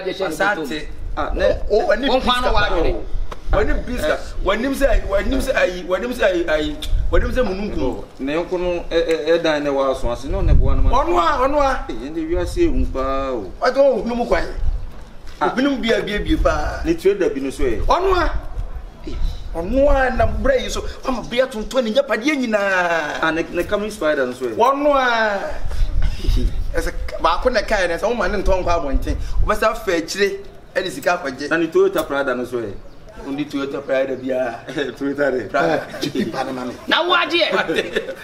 Asante. Oh, when you munungu. Ne kono dan ne wa so ase no ne boa no ma. Onwa. Ende wi ase ehun pa o. Ato no mu kwan. Obinum bia pa. Ne trader bi no so e. Onwa na brai so ama bia tonto ne nyapade nyina. Ne coming spider no so e. Onwa. Ese ba ko na kai ne so mo man nton kwa abonten. Obesa fa akire e sika kwaje. Na ni Toyota Prado no so e. Undi Toyota Prado bia. Toyota de. Chipi pa na mame. Na waje.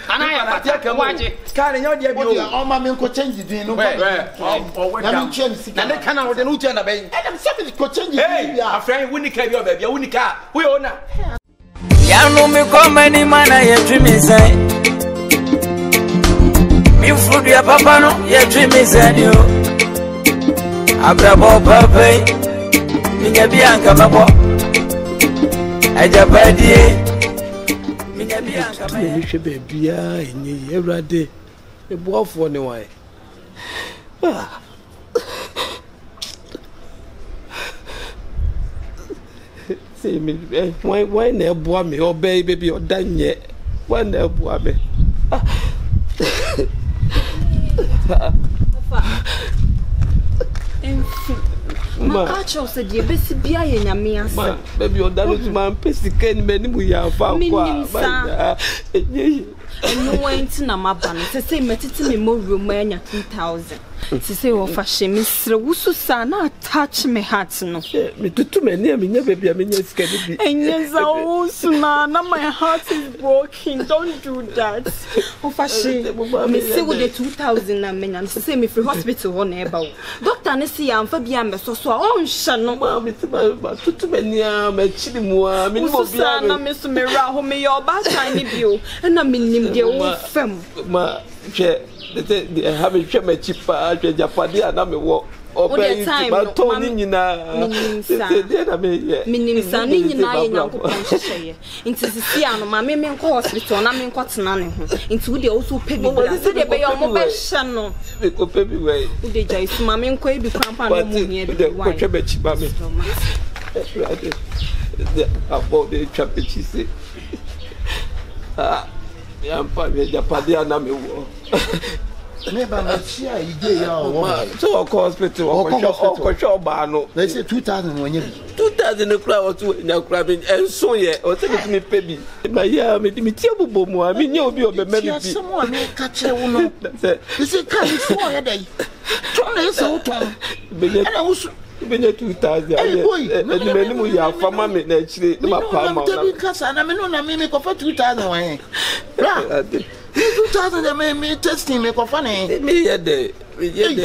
Ana ya pata waje. Ka ne nyodi abi o. O ma me ko change din no. Na me change sika. Na ne kana wo de no tia na ben. Adam se ko change din bia. Afran wuni ka bi o ba bia wuni ka. Wo yo na. Ya no me come ni mana ye twimi sai. Mi fruit ya papa no ye twimi sai yo. Abrabo papai. Minya bianca mabo. Ajabadie. Minya bianca ma. Ni hwe bebia enye Ewrade. Ebuafo ne wan. Say me why na eboa me obey baby odanye. Why na eboa me? Ma acho se die besi bia ye nyame ase. Ma baby odalo to man pesika ni mani mu ya fa kwa. No went na mabano. Se metiti me mo room anya 2000. Se wo fa she me sre wusu sa na attach me heart no. Me tutu me ne me nya baby a me nya sika ni bi. Enye za wusu na my heart is broken. Don't do that. Wo fa she me se wo the 2000 na me nya se me free hospital ho na eba wo. Doctor ne se ya mfa bia me so so a on hye no. Ma me se ba tutu me ni a ma chiri mu a me mo bia na me so me ra ho me yo ba tan ni bio. Na me nim de wo fam. Ma che de have me che me chipa che japade ana me wo obey ma to ni nyina de na me ye minimsa ni nyina ye nyankopon hyehyeye nti sisi ano ma me nko hospital na me nko tena ne ho nti wo de wo so pe bi bra se de be yo mo be hye no me ko pe bi we wo de jai su ma me nko e bi krampa no mu hia bi wa ko che be chipa me de about the chapechi se yampa me japade ana me wo me ba ma chia ide ya o so of hospital o ko ba no they say 2000 wonye bi 2000 kura o tu nya kura bi enso ye o se me pe bi ma ya me tie bobo mu a me nya obi o be me bi so mo me ka kire wo no say ka ni so ye dai to na so to be nya ana wo benya 2000 eni me ni mu ya fama me na chire ma pa ma na kasa na me no na me ko fa 2000 wan bra 2000 me testing me ko fa ne me ye de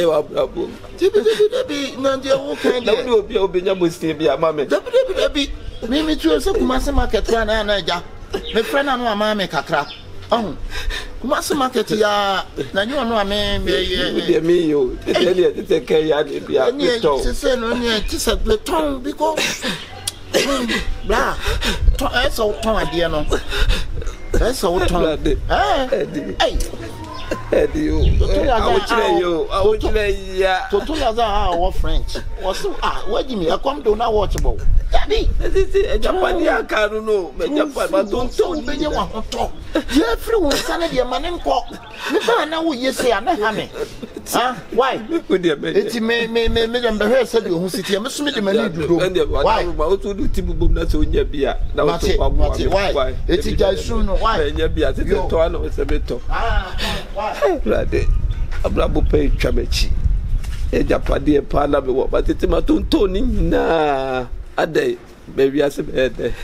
wa brabo debi na de wo kan de na wo obi obenya mo sin bi ama me debi me tu so kuma se market na na ja me friend na no ama me kakra kuma se market ya na nyu no ame de me yo de ke ya de bia to se no ni ti se le ton because bla to eso ton ade no eso ton Edio awuchire ya to ya za our French was what do me I come do na watchable daddy Japan ya kanu no me Japan ma don to be nye wa hoto je free won sane de ma ne nko me ba na wo yese ya na ha me why eti me dem be hwese de ho siti me so me de mani dudo why ma o to do tibubum na so nya bia na o to kwa why eti ja su no why nya bia te to ana o se beto Rade abrabo pe twamechi e japade pa na me wo batete ma tonto ni na ade be wi ase be de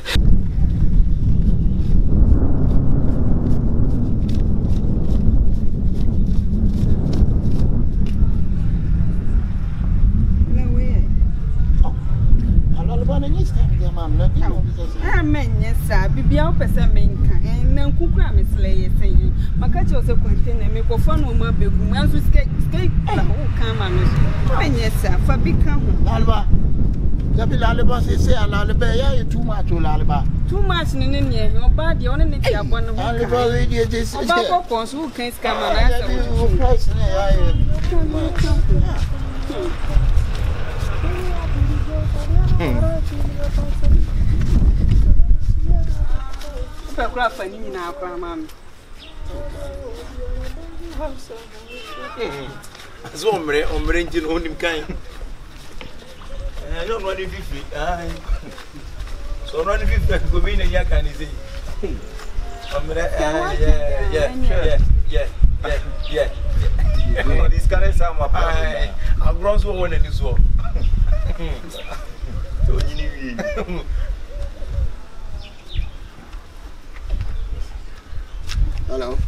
Amenyesa bibia opese menka na nkukura mesle yesen makache ose container me ko fa no ma begu mu anso ske la ho kan ma no amenyesa fa bika ho alba jabi laleba se alaleba ya too much ni ne oba de one ne ti abo no ho alba we dey this oba ko konsu kan ska ma na sa price ne ya kura fani nyina akwa mama. So omre nti no nim kan. No no dey fifi. So no dey fifi go be na ya kan say. Omre yeah. No this can say my pa. I grown so one this one. So nyini wi. Hello.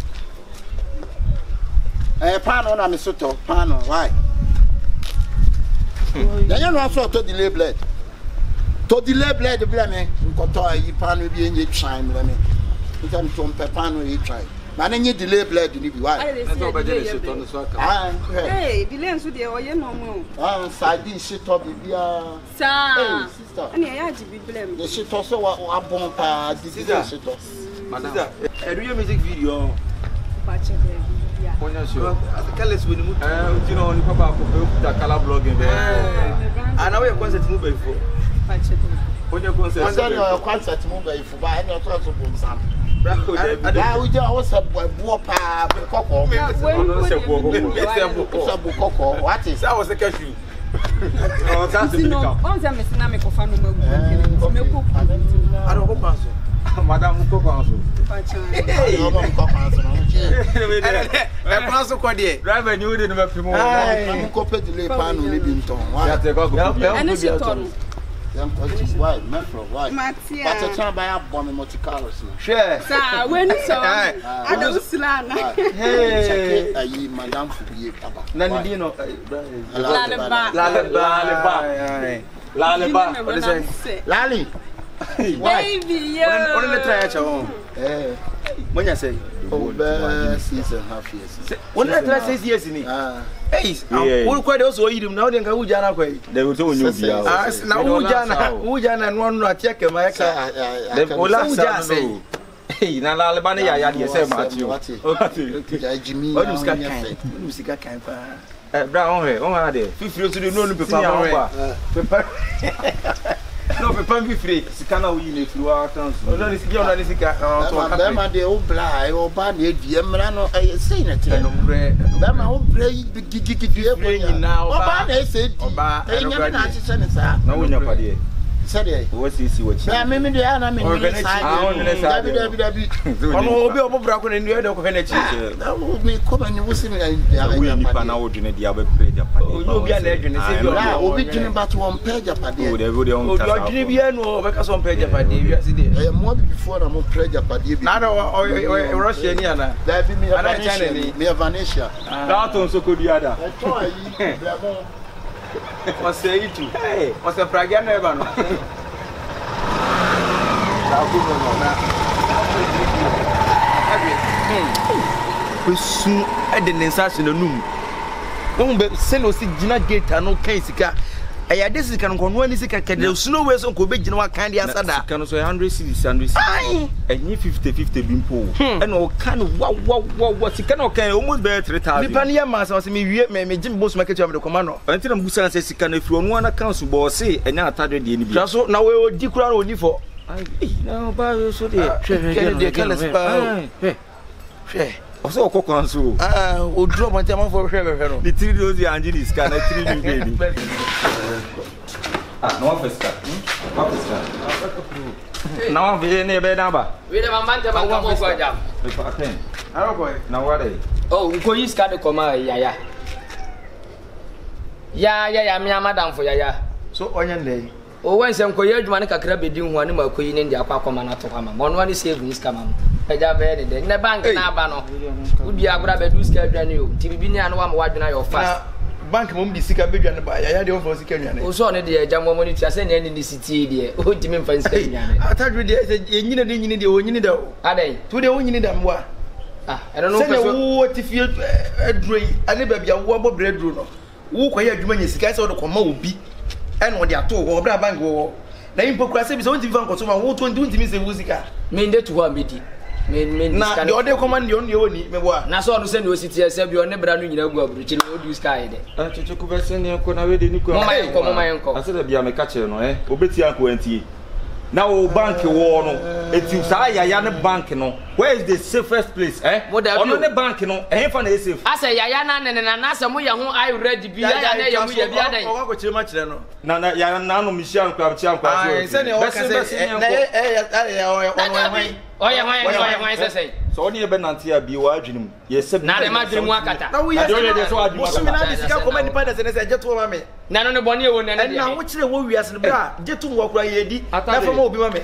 Pano na misoto, pano, why? Then no so to delay blade. To delay blade be me, nkoto yi pano bi enye try me me. Ntam to mpe pano yi try. Ma na nye delay blade ni bi why? Hey, delay nso de oye no mo. Sardine shito bibia. Sa. Hey, sister. Ani ya ji bi blame. The shito so wa bon pa di shito. Madam, do you music video? Pache be. Ponya sure. Akalesi we ni mu. You know, ni papa ko da kala blogging be. Ana we concert mu be before. Pache be. Ponya concert. And then your concert mu be for ba any to so bon sam. Da we just was a bo pa kokko. What is that was the cashew? Oh, that's the no. On them is na me ko fa no magu. Me ko. I don't go Madam Mukopanso. Hey, you mom Mukopanso. Panso kwa die. Driver ni ode no mapimo. I'm copy delay pan no bi nton. Ya te kwa ko. Ani si ton. Yam ko why? Metro why? Matia. But a time by bomb Monte Carlo. Share. Sa, when so. Ada uslana. Hey, ayi Madam Fubiye baba. Na ni di no. Laleba. What is it? Lali. Baby, yeah. Only try at your when you say, over 6.5 years. When I try 6 years in it. Hey, who quite also eat him now, then Ujana quay. They will tell you. Now, Ujana and one not check my car. Say, hey, now Alabama, I say, Matthew. Jimmy, what you got? Musica can't. Brown, oh, there. 50 years to do no paper. No, paper be free. Sikana we need to work on. No, this is only sika. Them are the old blind or bad yemra no I say nothing. Them are old play gigi now. Oba they said Oba they never not say sir. No we no padi. Said what is what? Na me dey na me ni side. Dabi. Ono obi obobra ko na ndu e ko na chi. Na me come and you see me we nipa na odwene dia be page apade. Obi a na adwene se bi obi dwene but one page apade. O dey go dey on kasa. Odwene bia no be ka so page apade wi ase dey. More before na mo page apade bi. Na Russia ni ana. Dabi me China ni. Me Vanesia. Da to so ko duada. E to ayi bravo. Você aí tu? Você praga não é bano? Isso é de mensagem no número. Vamos ver se não se dina gate não quem se cá. Aí a desse cara não é nesse cara que deu snow way são cobe dina uma candy assada. Cano so 100 cedis. É nem 50 bimpo. É no cano wow se cano can almost be 3000. Me pania massa se me wie me jim boss market am de comando. Anti na busa se sika na firi onu ana council bo se enya atade de ni bi. So na we odi kura na odi for. Na ba so de. Hwe de kala spa. Hwe. Also council. O draw man tema for hwe no. The 3 dozi engine is can 3 new baby. No office car. Now we ne be daba. We the man te man come for jam. How boy? Now what dey? Oh, we go use card come yaya. Ya me madam for yaya. So onye dey. O wan sem ko ye adwuma ne kakra bedi hu ane makoyi ne ndi akwa akoma na to kwama. Mo no savings kama. Eja be de ne bank na aba no. Udi agura be do ska adwane o. Tibibi ne anu wa mo wadwena your fast. Bank mom di sika bedwane ba yaya de ofo sika nwane. O so ne de eja mo money tia se ne ni city de. O timi mfa sika nwane. Atadwe de enyina de onyini da. Adan. To de onyini da mwa. Eno no pese. Se ne wo tifie adroi ane ba bia wo bobre adro no. Wo kwaye adwuma nya sika se wo de koma obi. Ene wo de ato wo obra bank wo. Na impo kura se bi se won tivi nkoso ma wo 20 timi se wo sika. Me nde to ho amedi. Na de ode command de oni oni me boa. Na so no se ne ositi ese bi one bra no nyina gu aburuchi ne odi sky de. Chuchu ku be se ne ko na we de ni ko. Mo mayenko. Ase da bia me ka che no obeti anko antie. Now bank war no. It you say yaya ne bank no. Where is the safest place? Ono ne bank no. Fa na safe. Asa yaya na na say mo ye ho I ready bi yaya na ye mo ye bi adan. O ko chire ma chire no. Na yaya na no mission kwa so. Say na o ka say Oye, say. So only a benantia be wajinum. Yes, na de ma dream akata. Na we yes so adu. Musu mi na di sika come independence na say jetu ma me. Na no boni e wo na na wo kire wo wiase ne bra jetu wo kura ye di. Na fa ma obi ma me.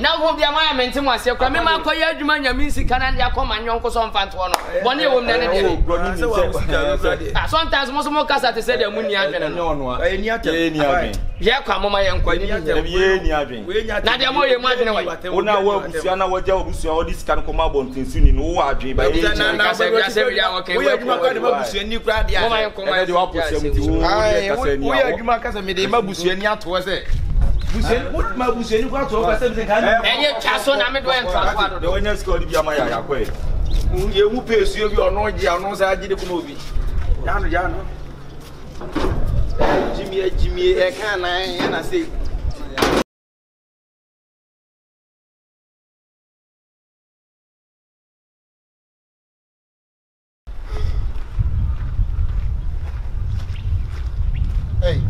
Na ho bia ma ya mente mo ase kura me ma koye adwuma nyame sika na dia koma nyonko so mfa nto no. Boni e wo na ne de. Sometimes mo kasa te say dem ni adwene no. Ni adwen. Ye kwa mama ye nkwa ni ni adwen. Na de mo ye mo adwene wa. Ona wa busua na waja obusua odi sika no koma bontin suni no wo adwen ba ye. Na say bia say bia okay. Wo ye adwuma kwa de ma busua ni kura dia. Mama ye nkoma de wa posem ti wo kasa ni. Wo ye adwuma kasa me de ma busua ni ato se. Busua ma busua ni kwa to kasa me kan. Enye chaso na me do en transfer do. De wonya sika odi bia ma ya kwa. Ye hu pesuo bi ono gi ano sa agide kuma obi. Ya no. Jimmy e kan na e na say. Hey.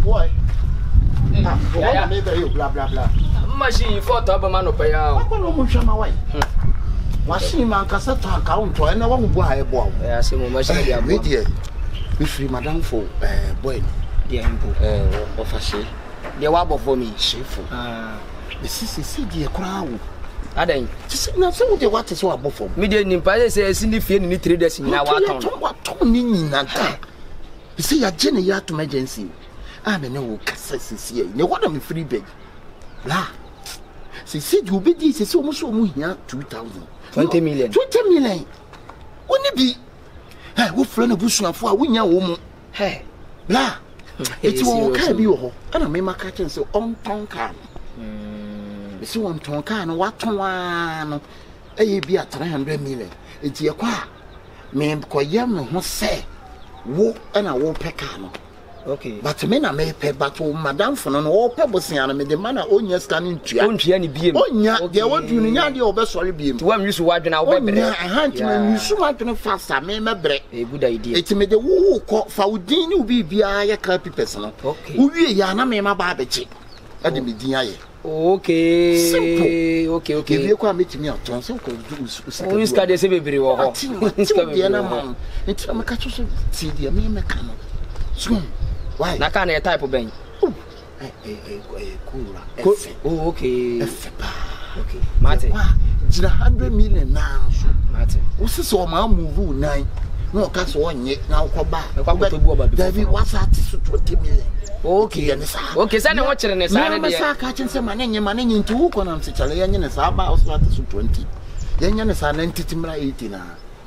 Boy. Yeah, maybe you blah blah blah. Machine for to ba no pa ya. What no mo hwa ma wai. Machine man kasa to account to na wa mu bo ha e bo. Yeah, say mo machine dia bo. Media. We free madam for boy. Dia impo. Ofashe. Dia wa bo for me. Shefo. The CCC dia kra wo. Adan. Na se wo de what is wa bo for. Media nimpa say si ni fie ni traders ni na wa ton. Wa ton ni nyina ta. You see ya gene ya to emergency. Me ne wo kasa sisi ne wada me free beg. La. Sisi du be di sisi o mo so mo hia 2000. 20 million. 20 million. Oni bi. Wo frɛ na busuafo a wonya wo mu. La. Eti wo ka bi wo ho. Ana me maka chen se on ka. Bisi won ton ka no waton wa no. Eye bi a 300 million. Eti ye kwa. Me ko yam no ho se. Wo ana wo peka no. Okay. But me na me pe but madam for no wo pe bosia na me de mana onya scanning tua. Ontua ni biem. Onya de wadu ni nya de obesori biem. Ti wam yusu wadwena wo bebre. Onya ahant me yusu wadwena fasta me mebre. A good idea. Eti me de wo ko fa udin ni obi bia ya ka pipes no. Okay. Wo wie ya na me ma ba beche. Ade me din aye. Okay. Simple. Okay. Ebi ko ametimi aton se ko du usika. O iska de se bebre wo ho. Iska bia na ma. Eti ma ka cho so ti dia me me ka no. So why? Na ka na type ben. Kura. Oh, okay. Okay. Mate. Jina 100 million na so. Mate. Wo se so ma move 9. No ka so onye na ko ba. Ko to bu oba bi. David wasa ti so 20 million. Okay. Okay, say na wo kire ne sa ne de. Na sa ka chen se ma ne nye nti wo ko na se chale yenye ne sa ba o so ati so 20. Yenye ne sa na ntiti mra 80 na.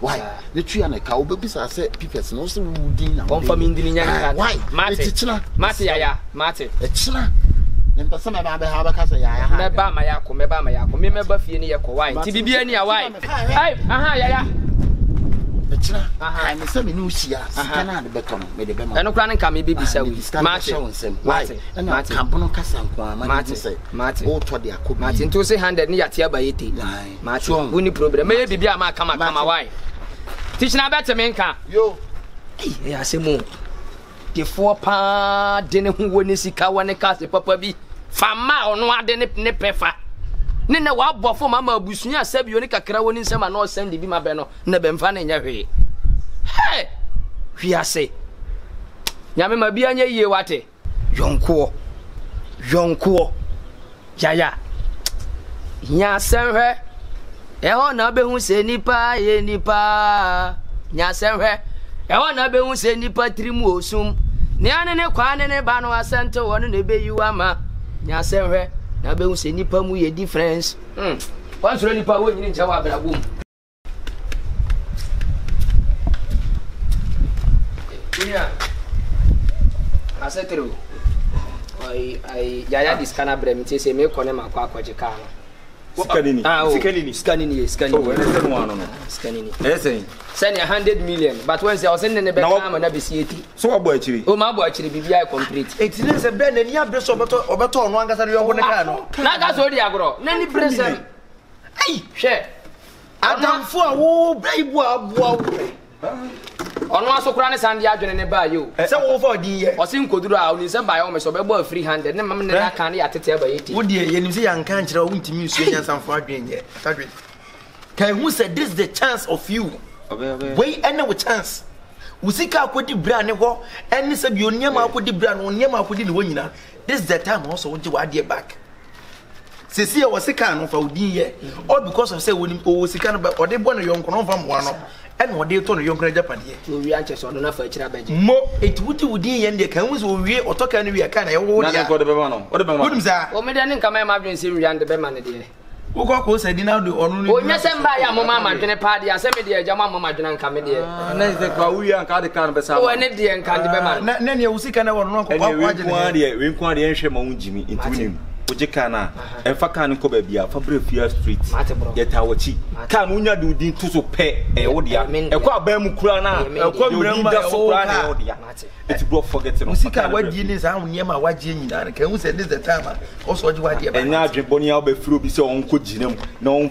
Why? The tree and a cow baby say people no so woodin na. Confirm ndini nya. Why? Mate ya. Mate. Echina. Nem pesa me ba ha ba kasa ya. Me ba ma ya ko. Me ba fie ni ye ko why. Ti bibia ni ya why. Ai, ya. Echina. Ai me se me no hia. Sika na de beto no me de be ma. Eno kra ne nka me bibi sa wi. Mate. Mate. Kampono kasa nko Mate. O to de akobi. Mate nto se 100 ni yate aba yete. Mate. Woni problem. Me bibia ma kama why. Tichina better menka. Yo. Eh, asemu. The 4 pa de ne ho woni sika woni kase papa bi. Fama ono ade ne pefa. Ne na wa bofo mama abusunya asabi oni kakra woni nsema na o send bi ma be no na be mfa na nya hwe. Hey! Hwiase. Nyame ma bia nya yie wate. Yonko. Yaya. Nya senhwe. Eho na be hu se nipa ye nipa nya senhwe eho na be hu se nipa trimu osum ne ane ne kwa ne ba no asante wonu ne be yiwa ma nya senhwe na be hu se nipa mu ye difference wan suro nipa wo nyini ncha wa brabom ya asetro ai yaya diskana brem ti se me kone makwa kwaje ka no Scanning. Scanning. Scanning. Send 100 million. But when they are sending the back, I'm not be CAT. So what boy actually? Oh, my boy actually be complete. It's a brand and you have this over one gas and you're going to cano. That's all the agro. Nanny present. Hey, share. Adam for a woo, brave wow. On one so crown and the adjoining in by you. So for the or sim could do out in some biomes of about 300. And mamma can't at the table 80. Would you see and can't you want to music and some for doing yet? Can who said this is the chance of you? Wait, any chance. Usika could the brand and said you never could the brand on Yama could the winner. This is the time also want to add your back. Cecilia was a can of a year, all because of say when you was a can about or they born a young from one and what they told a young Japan here. We are just on enough for each other. More it would be and the can was we or talk and we are kind of what about that? What made an income I'm seeing and the Beman dear. Who got said in out the only one? Yes, and by a mamma in a party, I sent me the Jamama Majan comedy. And then the we are kind of canvas. Oh, and the and candy Beman. Nanny was sick and I want to we inquired the ancient Mount Jimmy into him. Ojekana enfaka ne ko ba bia Fabrefia Street yeta wachi ka munya do din to so pe e wodia e kwa ba mu kura na e kwa mramba so kura na wodia it bro forget no musika wadi ni za wonye ma waje nyina ka hu say this the time also waje wadi e nya adweboni a ba firo bi se on ko ginam na on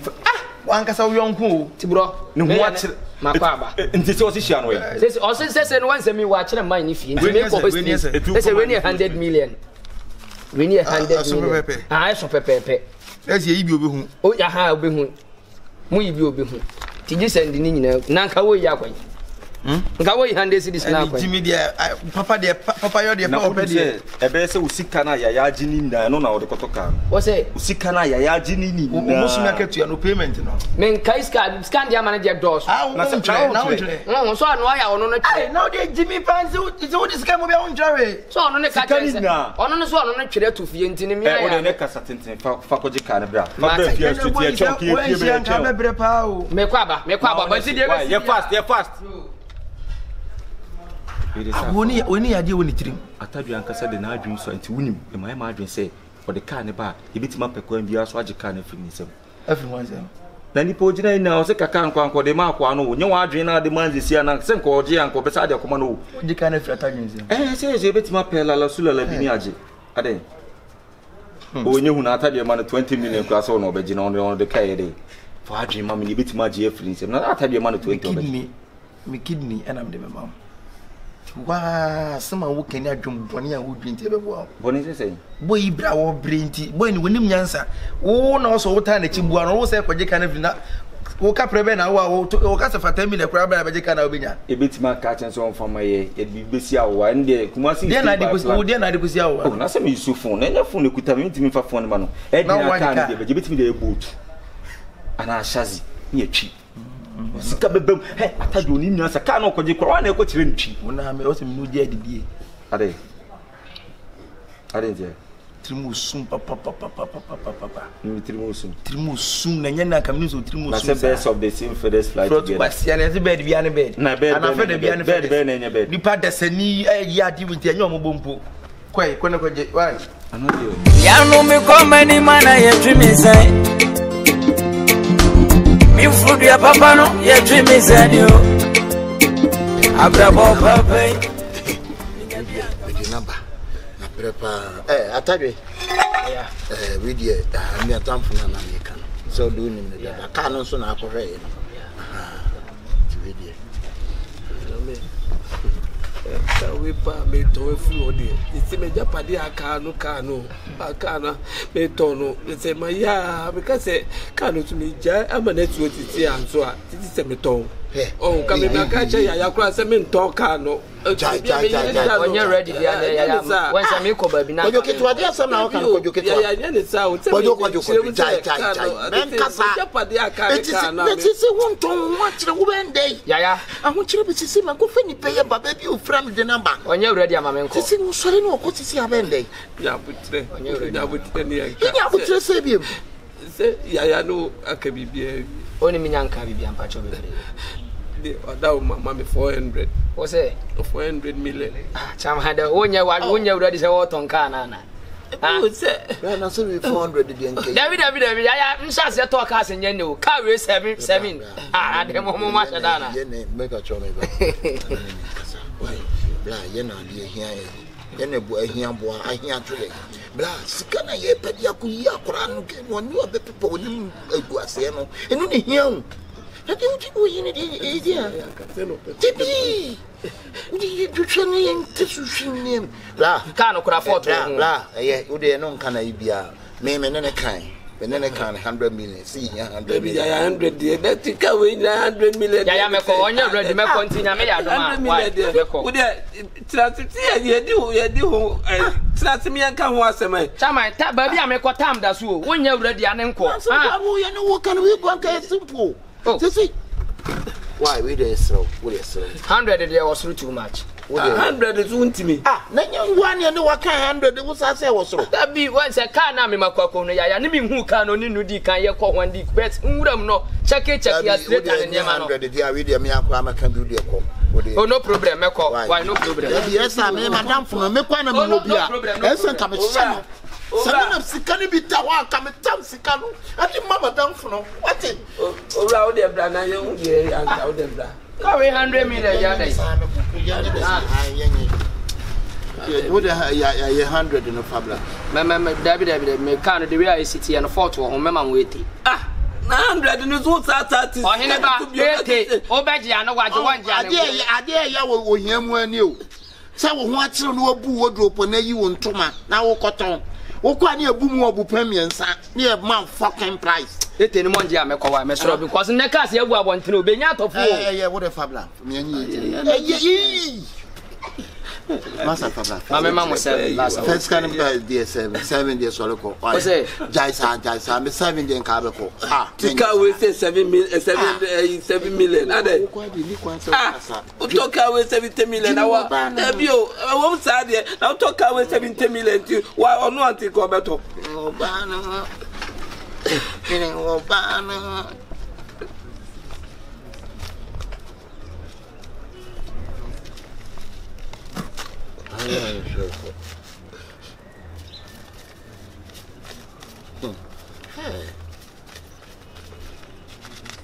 wankasa wo yonko ti bro ne ho akire makaba nti se o si hia no ye se no wan se mi wa akire man ni fi nti me ko host se we ni 100 million. We need 100 million. I so pepe. Let's see you be who. Oh, ya ha be who. Mu yi bi obi hu. Ti ji send ni nyina. Na nka wo yi akwan. Nka wo yi 100 cities na akwan. Jimmy there papa yo there papa there. E be se usika na ya ji ni nyina no na wo de kotoka. Wo say usika na ya ji ni nyina. Wo musu na ketu ya no payment no. Men kai scan dia manager doors. Na se try na wo try. No so anu ya ono no try. Now dey Jimmy Panzi is what this guy mo be on try. So ono ne ka try. Ono no so ono no twere to fie ntini mi ya. Wo ne ka satenten fa ko jika na bra. Fa bra fie street ya chonki ya fie be chon. Me kwa ba but see dey. You fast. Woni ade woni tirim atadu ankasa de na adwin so anti wunim e mai ma adwin say for the car ne ba e bitima pekwan bia so age car na firi nisem everyone say na ni po gina ina o se kaka anko de ma akwa no wo nye wa adwin na de manzi sia na se nko oje anko be sa de akoma no age car na firi atadwin sia se bitima pela la sulala bi ni age ade o nye hu na atadu ma no 20 million kwa so no obegina on de car de for adwin ma me bitima age firi nisem na atadu ma no 20 obegina me kidney and am de mama. Wa sama wo kani adwum boni a wo dwinti be bo boni say boy bra wo brenti boy ni wonim nyansa wo na so wo ta na chi bua no wo say kwaje kana vina wo ka prebe na wo ka se fata mi le kura bra baje kana obenya e betima ka chen so on ye be besi awo ande kuma si dia na de kusi awo oh na se me yusufu na nya phone ekuta me ntimi fa phone ma no e dia ka de baje betimi de boot ana shazi ni etwi sika bebem he ataju ni nyansa ka na okoje kwa na ekotire ntwi wona me o se me no dia didie ade je trimusum papa trimusum na nyana kam ni so trimusum na se best of the same feathers fly together basia na se bed bia ne bed na bed na fe bia ne bed na nya bed nipa desani ya di wuti anya omobompo kwai kwana kwaje why anode ya no me koma ni mana ye twimizai mi fruit ya papa no ye twimizai yo abrabo papa number na prepa atadwe we dey me atamfo na me kan so do ni me da ka no so na akohwe no we dey we pa me to fu odi iti me japade aka no me to no se ma ya because ka no to me ja amana tu titi anso a titi se me to oh ka me ka che ya kura se me nto ka no when you ready ya when some me ko ba bi na ko joketu ade asam na ka ko joketu ya ne sa o ko jai men kasa japade aka ka na me titi won ton wa kire wo bende ya ahun kire bi titi ma ko fe ni pe ya baba bi o from the number when you ready ama me ko titi no sori no ko titi abende ya butre ni ya butre se bi se ya no aka bibia oni minyanka bibia mpacho be that mama me 400 what's it 400 million cham hada wonya ready say what on car na na so 400 de nke David ya nsa se talk as enye ne o car we 7 ade mo ma shada na ye ne make a chome ba bla ye na de hia ye ne bu ahia bo ahia twele bla sika na ye pedi akuyi akora no ke no ni obepepa onim aguase no enu ne hia o ade uti bo yi ne de dia tibi uti twene ye ntesuhwinem bla ka no kura fort bla ye ude no nka na ibia me ne kan 100 million see 100 million 100 that ka we 100 million ya me ko onye ready me continue me ya do ma why me ko we dey transit ye di ho transit me kan ho asem chairman ta ba bia me ko tam da so o onye ready ane nko ah wo ye no kan we go kan simple see why we dey so 100 there was too much 100 is untimi na nyangwane ne waka 100 wo sa say wo soro that be once a car na me makwakọ no ya ne me hu car no ni no di kan ye ko hwan di bet nwuram no check ya straight and ne ma no 100 dia we dia me akwa maka bi di ko oh no problem me ko why no problem yes me madam funu me kwa na me obi a esen ka me shama sana sikani bi ta wa ka me tam sikanu ati mama dan funu what ora o de bra na ye hu ye anta o de bra carry 100 million ya dai what ya 100 no fabla me David me kan the way I sit here no fort wo me man wait 100 no so o hene ba ete o be ji ana waje wanje ade ya wo hiamu ani o sa wo ho akire no wabu wodropo na yi wo ntoma na wo koton wo kwa ne abu mu obu pamiensa ne e man fucking price ete ni monje amekọ wa me soro because ne case ebu abontene obenya atofo what the fabla me anyi Masa fabla mama mo 7 last first can be 7 days solo ko jaisa me 7 days ka be ko tika we say 7 million ade utoka we 70 million awa ebio wo sa de na utoka we 70 million ti wa onu anti ko beto obana Kini obana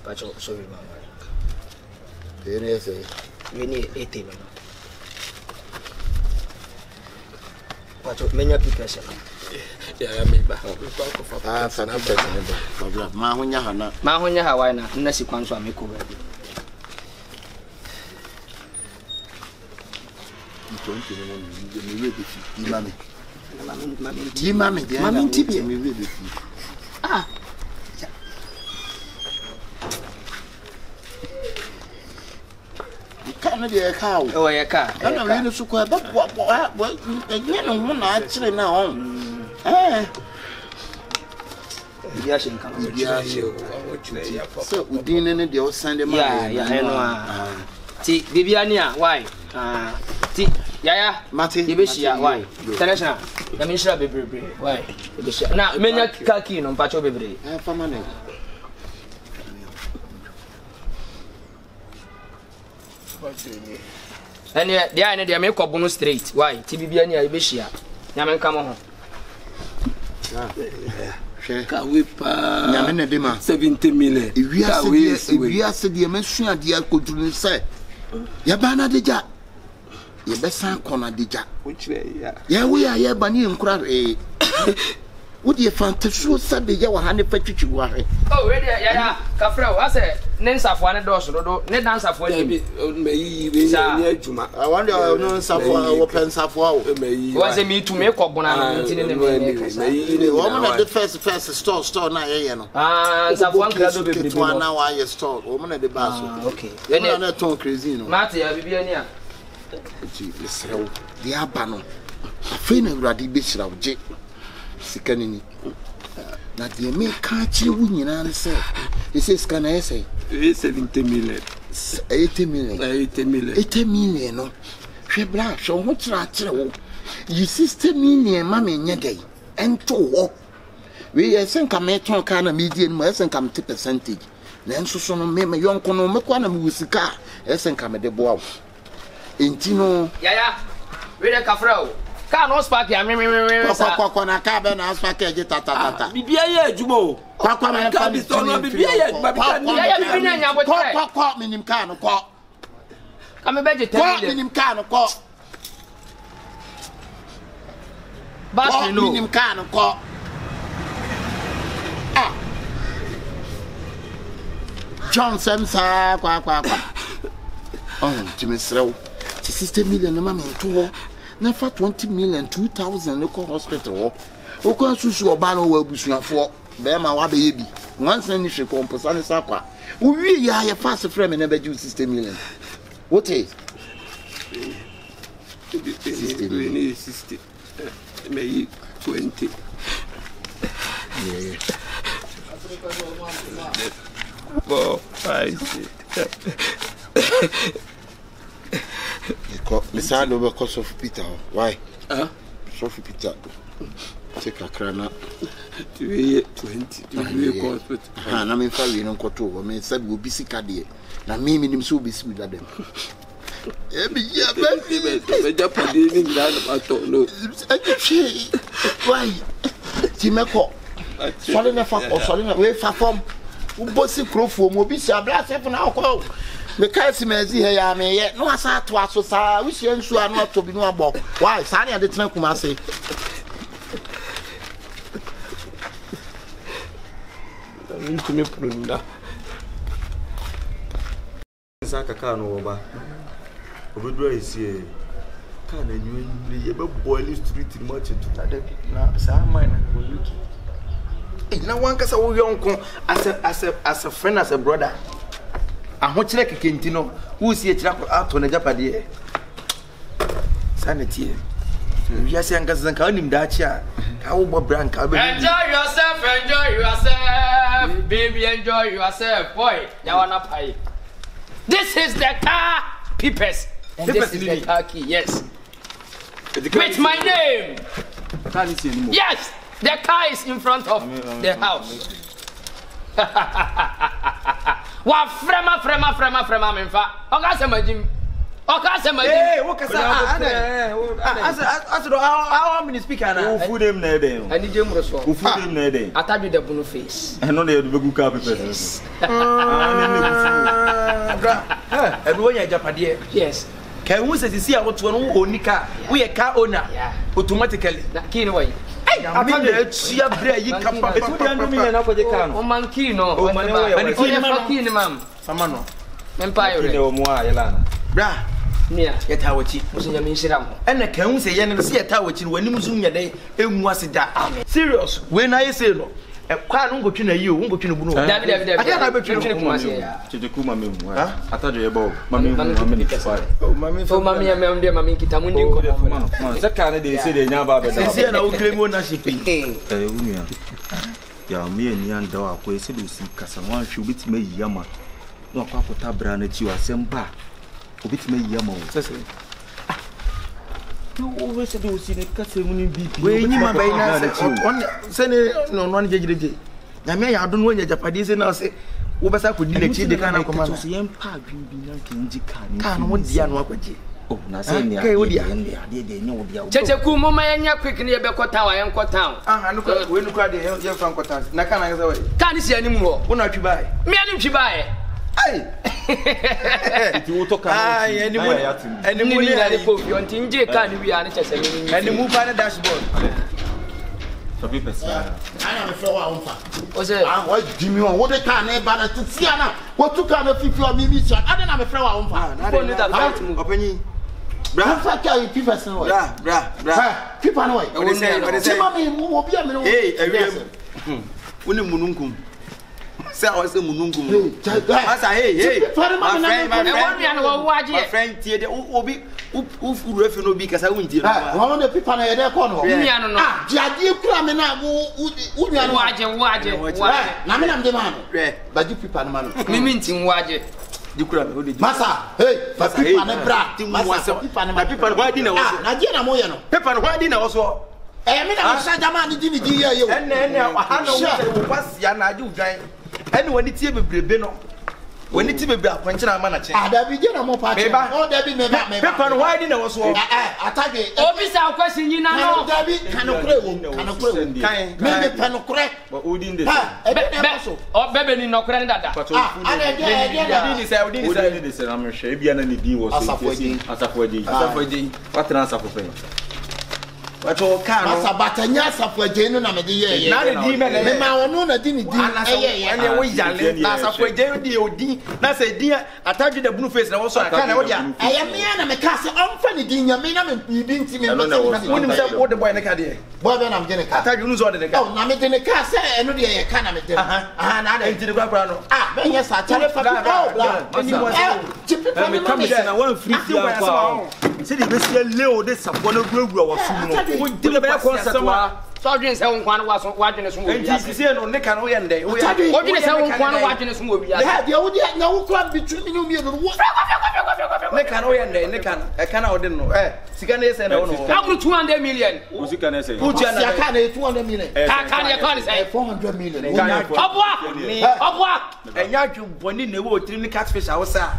Pacho sorry mama Dene say we ni 80 mama Pacho menya pipese ya me ba sana pesa ne ba ma honya ha why na nna sikwanso ameko ba Mami tibi me we be kana de ka o ye ka kana we no sukwa ba enye no ho na akire na on ya shin kan so udin ne de o sande ma ya no ti bibiani a why ti yaya mate yebeshia why international ya minshira bebrebe why yebeshia na menya kaki no mpacho bebrebe permanent ene dia ene dia me ko bunu straight why ti bibiani a yebeshia nya men kamo ho ka we pa nya men de ma 70 million ewiase de masua de akoduru se ya bana deja ye besan kona deja o kire ya we ya bani enkura wodi fantasio sabe ya wa hane fatwitwi wa he oh ready ya kafra wa se ne nsafo ane do so do ne dansafo ani me yi be ni adwuma I wonder no nsafo wo pensafo o me yi wa se mi tu me ko bona na ntine ne me yi wo mo na the first store na ye no nsafo an kra do bebre bi na wa ye store wo mo na the bus okay ene na ton crazy no mate ya bibiani a ti esrew di aba no afi na urade be shira oje sikanini na de me ka chire wu nyina ne se ese skana ese 70 million 80 million no hwe bra hwe ho chira wo yi 60 million ma me nya dai ento wo we esen ka me ton ka na media no esen ka me percentage na enso so no me yonko no me kwa na me wusika esen ka me de boa enti no yaya we de kafra o car no spark ya kwa na car be na spark e tata bibia ye adwuma kwa me car bi so no bibia ye adwuma bi na nya botre kwa minim car no kwa ka me beje tell kwa minim car no kwa battery no minim car no kwa John Samsa kwa Timisrew 60 million na mama to na fa 20 million 2000 no ko hospital o ko susu oba no wa busuafo be ma wa be ye bi once na ni hwe ko mposa ne sakwa o wi ya ya fast frame na be 60 million what is 60 maybe 20 yeah oh I see Mr. Lobe cost of Peter. Why? Sophie Peter. Take a crana. 20. And I'm in Fabi no Coto. I mean, said we'll be sick at the now me minimum so be with them. Why? Timeko. Solina for Solina way from Bossy Crofo, Mobisi, a blast for now. Me can't imagine here, I mean, yet no, I saw twice so sad. We see you are not to be no about. Why? Sunny at the time, come and say. Into me, Prunda. Saka can over. Obedra is here. Can you boil street much into that? Now, some mine will look. Now, one can say, oh, young as a friend, as a brother. I want to like a Quintino who see a trap out on a Japadi. Sanity. Yes, young cousin, call him Dacia. How about Branca? Enjoy yourself, baby, enjoy yourself, boy. Yawana Pai. This is the car, Peepers. And this is the car key, yes. With my name. Yes, the car is in front of the house. Wa frema menfa oka se majim eh wo kasa how many speaker na wo fu dem na den ani je mro so wo fu dem na den atadu the blue face no na do begu ka pepes bra everyone ya japade yes kai wo se sisi a wo to no wo onika wo ye car owner automatically na kini wai Amanda chia bre yi kapa etu dia no mi na kwaje kan o manki no o mane wo ani kini mam sama no empire ni o mo a yelana bra mia yeta wachi musunya mi nshira mo ena kan hu se ye ne se yeta wachi wani musu nya dai emu asida serious we na yese no e kwa no ngotwi na yi o ngotwi no bu no David aka na betwi no kuma se ya tete kuma memu ha atado ye ba mami ni fire mami ya me ndie mami kitamu ndi ko zaka na de se de nya ba be da se na o claim ownership unia ya me ni anda wa ko ese do si kasa wan hwe obitima yiyama na kwa kota bra na ti asem ba obitima yiyama o sese no o se do si ne kasa mu ni bi we nyima bai na se on se ne no no jejeje na me ya do no nya japade se na se wo besa ko di na chi de kana ko ma so yem pa bi na kinji kan no dia no akwaje oh na se ni kai wodia de nya wodia cheche ku mo ma yanya quick ne be kwata wa yan kwata no ko we no kwa de ye fan kwata na kana ga we kan si anim ho wo na twi bai me anim twi bai ai ti wo to kan ai enimu ni na le ko fi on tin je kan wi ani cheche ni enimu pa na dashboard so be person ana me fẹ́ wa onfa o se wa jimi won wo de kan na ba na titi ana wo tu kan na fifi o mi mi chan ana na me fẹ́ wa onfa ko ni da fight mu openyi bra fa ka yi pipa sen wa bra pipa no wa what they say mama mi mo bia me no hey woni mununkum say I say mununkum asa hey my friend tie de obi ufuru efe no bi kasa wuntie no wa no pipa na ye de ko no nua no ah jiade kura me na wo nua no waje na me na me ma no ba ji pipa no ma no mimi ntin waje di kura me odi masa hey fa pipa na bra masa pipa no wadi na wo na je na mo ye no pipa no wadi na wo so me na me sa jama ni di ye enne aha no wo kwasia na aju dwan enne wani tie bebrebe no When it be a punching manager. Ah, there be no more party. Oh, there be me. Pepper, why didn't I was all? Attack it. Officer, question you know. There be cannot play. Maybe Panocrack. But who didn't this? Oh, baby, no credit that. But I'm sure Bianani was Asafodi. What transfer for paying? But all can Batanya for Jane and Amedia. Not a demon, and my own didn't do. And we are for J.O.D. That's a dear. I told you the blue face and also I can't. I am me and I'm a castle. I'm funny, Dina. You didn't see me. I don't know what the boy in the car. Boy, then I'm getting a car. You lose all the car. I'm in the car, and I can't. And I didn't go around. Ah, yes, I tell you for Sergeant said one was watching us. And this is on the canoe and day. What did you say one watching us movie? I had the old no club between you and what? The canoe and day, I cannot know. Siganes and how much 200 million? Who's it can say? Put your can 200 million. Can you say 400 million? And you when in the wood, trim the catfish outside.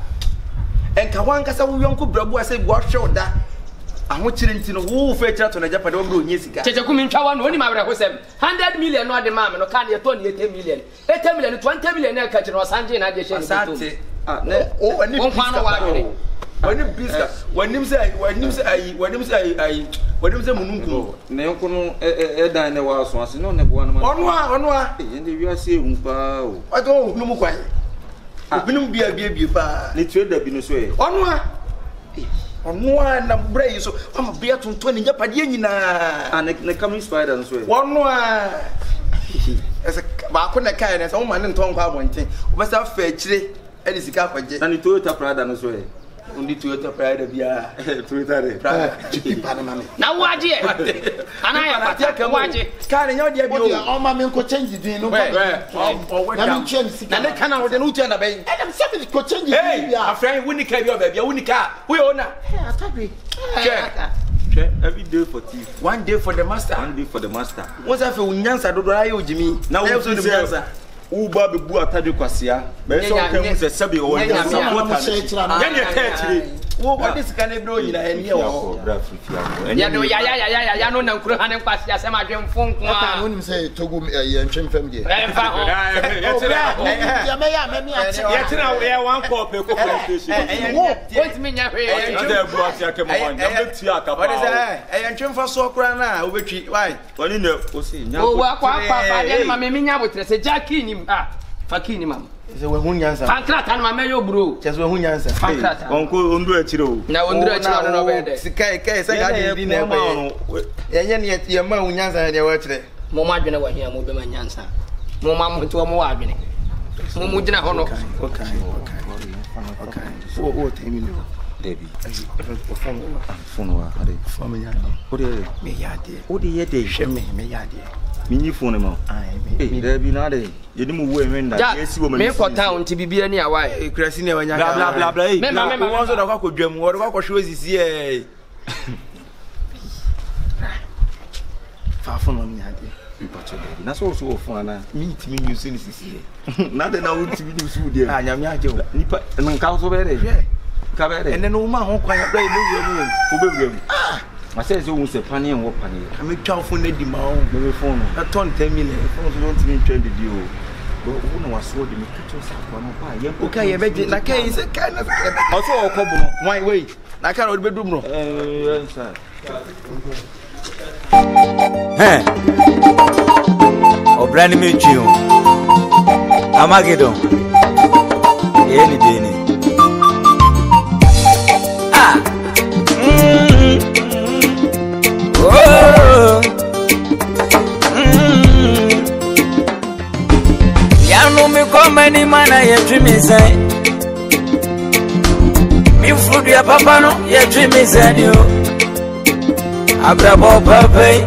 And Kawankasa, Uncle Brabu, I said, what showed that? I want you to know who fetched on a Japanese blue Yesica. Chakumin Chawan, only my was 100 million, not the mamma, no can you 20 million. 80 million, 20 million, catching or Sanjay, and I just oh, and when him say, Mununku, Neocono, Edina was once, no, one. And the USA Umpa. I don't know quite. I will be a baby, pa. Let's trade the business way. On one brain, so I'm a beer to 20 Japanina. And the coming spiders way. One more as a Bakuna kind as all man and Tom Power thing. What's that fetch? And it's a couple of and Toyota Prada as well. Only Toyota Prada, yeah, Toyota Prada. Now, what dear? And I watch it. Can't you all my men could change it. No, I'm changing. And they cannot the Lieutenant Bay. And I'm somebody could change it. Hey, a friend, Winnie carry your baby, Winnie car. We own every day for thief. 1 day for the master. 1 day for the master. What's that for Nyansa? Do I Jimmy? Now, we also the answer. Uba be bua tadi kwasia be so kan mu se sabi o ya what is can e bro ina eni o ya no ya no na nkuro hanen kwasia se ma dwem fon ko a wonim se togu ya ntwem fam je fa ho ya me ya tira ya wan ko pe ko station what me nya hwe ya bua tia ke mo wan ya betia aka what is ya ntwem fa so kura na obetwi why woni ne o si nya o wa kwa ya ma me nya botre se jackie ni fakini mama se we hunyansa fankrata na mama yo bro se we hunyansa fankrata onko ondu achire o na ondu achire no be de sikai kai se ga di na be yenye ne ye ma hunyansa ne wa achire mo ma adwene wa hia mo be ma nyansa mo ma mo to mo wa adwene mo mu dina ho no okay o temi no Debbie phone wa ade phone me yade o de me yade o de ye de hwe me yade minyi phone ma Debbie na de yedi mu wo ehwe nda esi wo me for town ti bibia ni awa ekrasi ne wanya bla bla bla me won so da kwa kodwam wo de kwa hwe osisi fa phone me yade na so phone na meet me use ni sisi na de na wo ti bi ni su de nyame aje wo nipa nka so be de kabere ene no ma ho kwan da ibe wiemu obewiem ma say so won se pane en wo pane am twa phone na di ma ho me phone na ton 10 million phone so don't me trend di o wo na waso de me kitchen sa kwa no pa ye o ka ye be na kai se kai na o so o ko bu why wait na ka ro be dum no sir Obrani me tio Amagedon Yeni deni Yanu mi komeni mana yetrimizai mi frudu ya papano yetrimizani yo abrabo papai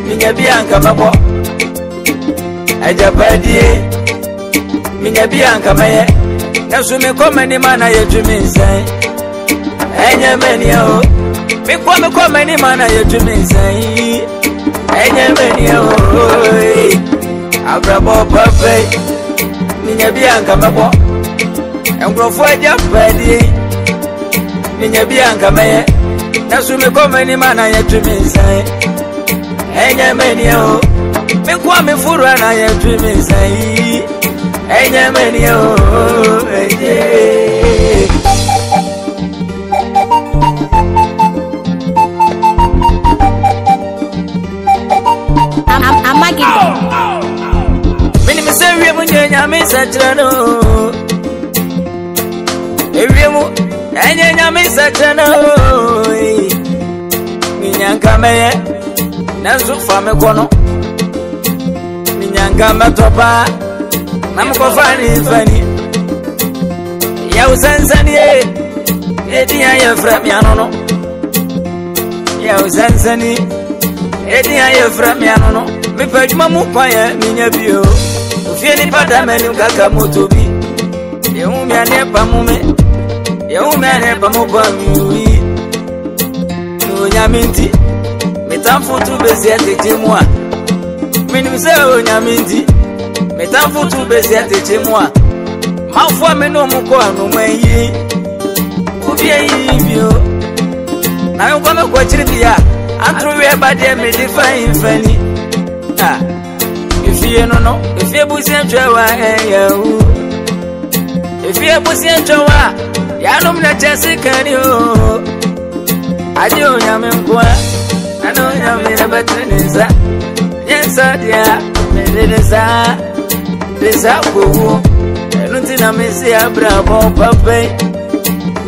minya bianca mabo ajabadie minya bianca maye nasu mi komeni mana yetrimizai enye menio mi komeni mana yetrimizai enye menio abrabo papai minya bianca mabo enkrofo aja padi minya bianka meye nasu me komani mana ya twiminsai enya menio me kwa me furu na ya twiminsai enya menio Mini me say we munya me satrano Ewiemu enya me satrano Minyanka meye nanzu fa me kono Minyanka matopa namkofani fani Ya usansani edia ya frami anono Ya usansani edia ya frami anono Me pejuma mu kwaya minya bio Ofie ni pada menu kaka motobi Ye umi anepa mume Ye umi anepa mubwa miui Nyaminti Metamfutu besi atechemwa Minimseo nyaminti Metamfutu besi atechemwa Mafua meno mkwa numweyi Ubie hivyo Na yungome kwa chiribia Antruwe badye medifa infani Ifie nono Ifie busi nchwewa eyahu Ifie busi nchwewa Yano mna chasika niyo Adio nyame mkwa Ano nyame na batreneza Yensa dia Medeneza Deza kuhu Nunti na mesi abrabo pape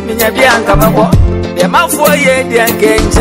Minya bianka mako Bia mafuwa ye dia ngenje